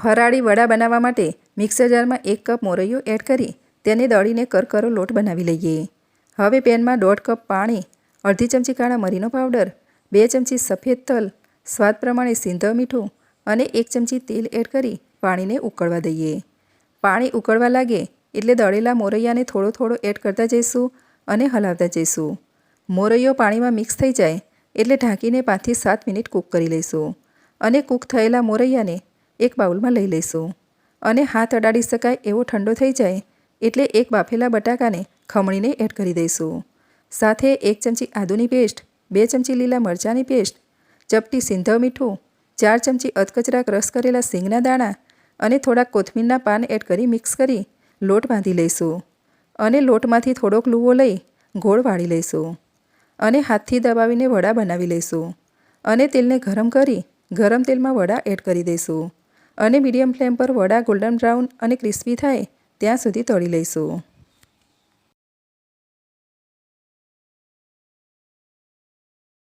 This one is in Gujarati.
ફરાળી વડા બનાવવા માટે મિક્સર જારમાં 1 કપ મોરૈયો એડ કરી તેને દળીને કરકરો લોટ બનાવી લઈએ। હવે પેનમાં 1.5 કપ પાણી, અડધી ચમચી કાળા મરીનો પાવડર, 2 ચમચી સફેદ તલ, સ્વાદ પ્રમાણે સિંધવ મીઠું અને 1 ચમચી તેલ એડ કરી પાણીને ઉકળવા દઈએ। પાણી ઉકળવા લાગે એટલે દળેલા મોરૈયાને થોડો થોડો એડ કરતા જઈશું અને હલાવતા જઈશું। મોરૈયો પાણીમાં મિક્સ થઈ જાય એટલે ઢાંકીને 5 થી 7 મિનિટ કૂક કરી લઈશું અને કૂક થયેલા મોરૈયાને એક બાઉલમાં લઈ લઈશું અને હાથ અડાડી શકાય એવો ઠંડો થઈ જાય એટલે એક બાફેલા બટાકાને ખમણીને એડ કરી દઈશું। સાથે 1 ચમચી આદુની પેસ્ટ, 2 ચમચી લીલા મરચાંની પેસ્ટ, ચપટી સિંધવ મીઠું, 4 ચમચી અધકચરા ક્રશ કરેલા સિંગના દાણા અને થોડાક કોથમીરના પાન એડ કરી મિક્સ કરી લોટ બાંધી લઈશું અને લોટમાંથી થોડોક લૂવો લઈ ગોળ વાળી લઈશું અને હાથથી દબાવીને વડા બનાવી લઈશું અને તેલને ગરમ કરી ગરમ તેલમાં વડા એડ કરી દઈશું અને મીડિયમ ફ્લેમ પર વડા ગોલ્ડન બ્રાઉન અને ક્રિસ્પી થાય ત્યાં સુધી તળી લઈશું।